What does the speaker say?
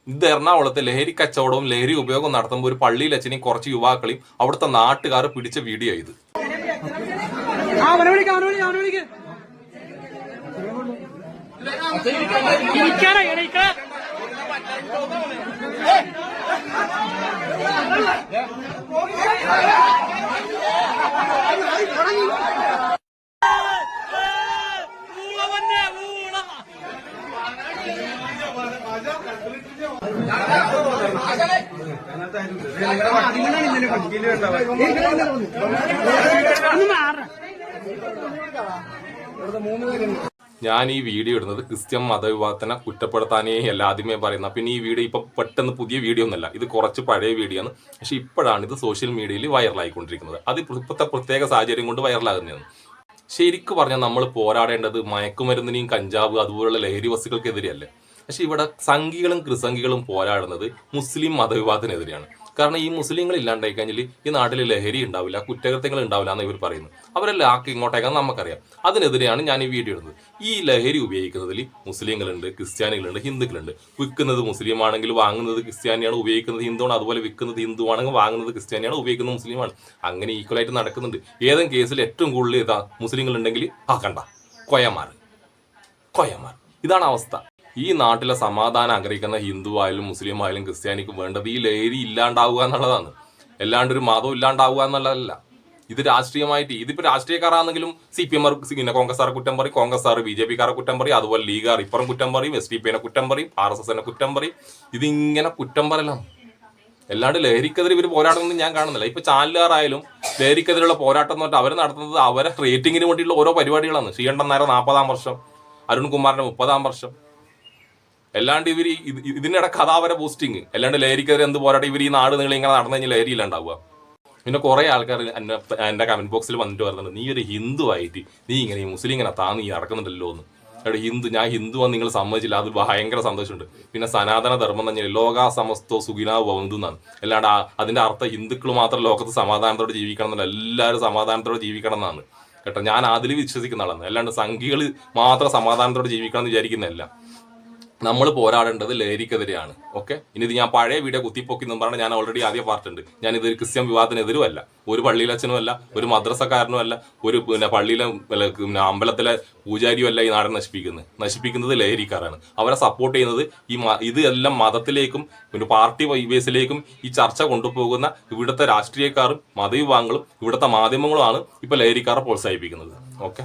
ഇത് എറണാകുളത്തെ ലഹരി കച്ചവടവും ലഹരി ഉപയോഗവും നടത്തുമ്പോൾ ഒരു പള്ളിയിൽ അച്ഛനെയും കുറച്ച് യുവാക്കളെയും അവിടുത്തെ നാട്ടുകാർ പിടിച്ച വീഡിയോ ഇത്. ഞാൻ ഈ വീഡിയോ ഇടുന്നത് ക്രിസ്ത്യൻ മതവിഭാഗത്തിനെ കുറ്റപ്പെടുത്താനേ അല്ല ആദ്യമേ പറയുന്ന. പിന്നെ ഈ വീഡിയോ ഇപ്പൊ പെട്ടെന്ന് പുതിയ വീഡിയോ ഒന്നല്ല, ഇത് കുറച്ച് പഴയ വീഡിയോ ആണ്. പക്ഷെ ഇപ്പോഴാണ് ഇത് സോഷ്യൽ മീഡിയയിൽ വൈറലായിക്കൊണ്ടിരിക്കുന്നത്. അത് ഇപ്പോഴത്തെ പ്രത്യേക സാഹചര്യം കൊണ്ട് വൈറലാകുന്നതാണ്. ശരിക്കും പറഞ്ഞാൽ നമ്മൾ പോരാടേണ്ടത് മയക്കുമരുന്നിനെയും കഞ്ചാവ് അതുപോലുള്ള ലഹരി വസ്തുക്കൾക്കെതിരെയല്ലേ. പക്ഷെ ഇവിടെ സംഘികളും ക്രിസംഘികളും പോരാടുന്നത് മുസ്ലിം മതവിഭാഗത്തിനെതിരെയാണ്. കാരണം ഈ മുസ്ലിങ്ങൾ ഇല്ലാണ്ടായി കഴിഞ്ഞാൽ ഈ നാട്ടിൽ ലഹരി ഉണ്ടാവില്ല, കുറ്റകൃത്യങ്ങൾ ഉണ്ടാവില്ല എന്ന് ഇവർ പറയുന്നു. അവരെല്ലാം ആക്കി ഇങ്ങോട്ടേക്കാന്ന് നമുക്കറിയാം. അതിനെതിരെയാണ് ഞാൻ ഈ വീഡിയോ ഇടുന്നത്. ഈ ലഹരി ഉപയോഗിക്കുന്നതിൽ മുസ്ലിങ്ങളുണ്ട്, ക്രിസ്ത്യാനികളുണ്ട്, ഹിന്ദുക്കളുണ്ട്. വിൽക്കുന്നത് മുസ്ലിം ആണെങ്കിൽ വാങ്ങുന്നത് ക്രിസ്ത്യാനിയാണ്, ഉപയോഗിക്കുന്നത് ഹിന്ദുവാണ്. അതുപോലെ വിൽക്കുന്നത് ഹിന്ദു ആണെങ്കിൽ വാങ്ങുന്നത് ക്രിസ്ത്യാനിയാണ്, ഉപയോഗിക്കുന്നത് മുസ്ലിമാണ്. അങ്ങനെ ഈക്വലായിട്ട് നടക്കുന്നുണ്ട്. ഏതെങ്കിലും കേസിൽ ഏറ്റവും കൂടുതൽ ഇതാ മുസ്ലിങ്ങൾ ഉണ്ടെങ്കിൽ കണ്ട കൊയമാർ. ഇതാണ് അവസ്ഥ. ഈ നാട്ടിലെ സമാധാനം ആഗ്രഹിക്കുന്ന ഹിന്ദു ആയാലും മുസ്ലിം ആയാലും ക്രിസ്ത്യാനിക്കും വേണ്ടത് ഈ ലഹരി ഇല്ലാണ്ടാവുക എന്നുള്ളതാണ്. അല്ലാണ്ട് ഒരു മതം ഇല്ലാണ്ടാവുക എന്നുള്ളതല്ല. ഇത് രാഷ്ട്രീയമായിട്ട് ഇതിപ്പോ രാഷ്ട്രീയക്കാരാണെങ്കിലും CPM പിന്നെ കോൺഗ്രസ്സാറെ കുറ്റം പറയും, കോൺഗ്രസ്സാറ് BJP-കാരെ കുറ്റം പറയും, അതുപോലെ ലീഗാർ ഇപ്പുറം കുറ്റം പറയും, SDPനെ കുറ്റം പറയും, RSSനെ കുറ്റം പറയും. ഇതിങ്ങനെ കുറ്റം പറയലാണ്. അല്ലാണ്ട് ലഹരിക്കെതിരെ ഇവർ പോരാടുന്നത് ഞാൻ കാണുന്നില്ല. ഇപ്പൊ ചാനലുകാരായാലും ലഹരിക്കെതിരെയുള്ള പോരാട്ടം എന്ന് പറഞ്ഞാൽ അവർ നടത്തുന്നത് അവരെ റേറ്റിങ്ങിന് വേണ്ടിയുള്ള ഓരോ പരിപാടികളാണ്. ശ്രീകണ്ഠൻ നായർ 40-ാം വർഷം, അരുൺകുമാറിന്റെ 30-ാം വർഷം. അല്ലാണ്ട് ഇവർ ഇതിനിടെ കഥാവര പോസ്റ്റിങ്. അല്ലാണ്ട് ലഹരിക്കെതിരെ എന്ത് പോരാട്ടം ഇവർ ഈ നാട് നിങ്ങൾ ഇങ്ങനെ നടന്നു കഴിഞ്ഞാൽ ലഹരി ഇല്ലാണ്ടാവുക. പിന്നെ കുറെ ആൾക്കാർ എന്റെ കമന്റ് ബോക്സിൽ വന്നിട്ട് പറയുന്നുണ്ട്, നീ ഒരു ഹിന്ദു ആയിട്ട് നീ ഇങ്ങനെ ഈ മുസ്ലിം ഇങ്ങനെ നീ നടക്കുന്നുണ്ടല്ലോ എന്ന്. അവിടെ ഞാൻ ഹിന്ദുവാന്ന് നിങ്ങൾ സമ്മതിച്ചില്ല, അത് ഭയങ്കര സന്തോഷമുണ്ട്. പിന്നെ സനാതന ധർമ്മം എന്ന് പറഞ്ഞാൽ ലോകാ സമസ്തോ സുഖിനോ ഭവന്തു എന്നാണ്. അല്ലാണ്ട് അതിന്റെ അർത്ഥം ഹിന്ദുക്കൾ മാത്രം ലോകത്ത് സമാധാനത്തോടെ ജീവിക്കണം എന്നല്ല, എല്ലാവരും സമാധാനത്തോടെ ജീവിക്കണം എന്നാണ് കേട്ടോ. ഞാൻ അതിൽ വിശ്വസിക്കുന്ന ആളാണ്. അല്ലാണ്ട് സംഘികൾ മാത്രം സമാധാനത്തോടെ ജീവിക്കണം എന്ന് വിചാരിക്കുന്നതല്ല. നമ്മൾ പോരാടേണ്ടത് ലഹരിക്കെതിരെയാണ്. ഓക്കെ, ഇനി ഇത് ഞാൻ പഴയ വീഡിയോ കുത്തിപ്പൊക്കി എന്ന് പറഞ്ഞാൽ ഞാൻ ഓൾറെഡി ആദ്യം പറഞ്ഞിട്ടുണ്ട്. ഞാൻ ഇതൊരു ക്രിസ്ത്യൻ വിവാദത്തിനെതിരുമല്ല, ഒരു പള്ളിയിലച്ഛനും അല്ല, ഒരു മദ്രസക്കാരനും അല്ല, ഒരു പിന്നെ പള്ളിയിലെ പിന്നെ അമ്പലത്തിലെ പൂജാരിയും അല്ല ഈ നാടൻ നശിപ്പിക്കുന്നത് ലഹരിക്കാരാണ്. അവരെ സപ്പോർട്ട് ചെയ്യുന്നത് ഇത് എല്ലാം മതത്തിലേക്കും പിന്നെ പാർട്ടി ബേസിലേക്കും ഈ ചർച്ച കൊണ്ടുപോകുന്ന ഇവിടുത്തെ രാഷ്ട്രീയക്കാരും മതവിഭാഗങ്ങളും ഇവിടുത്തെ മാധ്യമങ്ങളുമാണ് ഇപ്പൊ ലഹരിക്കാരെ പ്രോത്സാഹിപ്പിക്കുന്നത്. ഓക്കെ.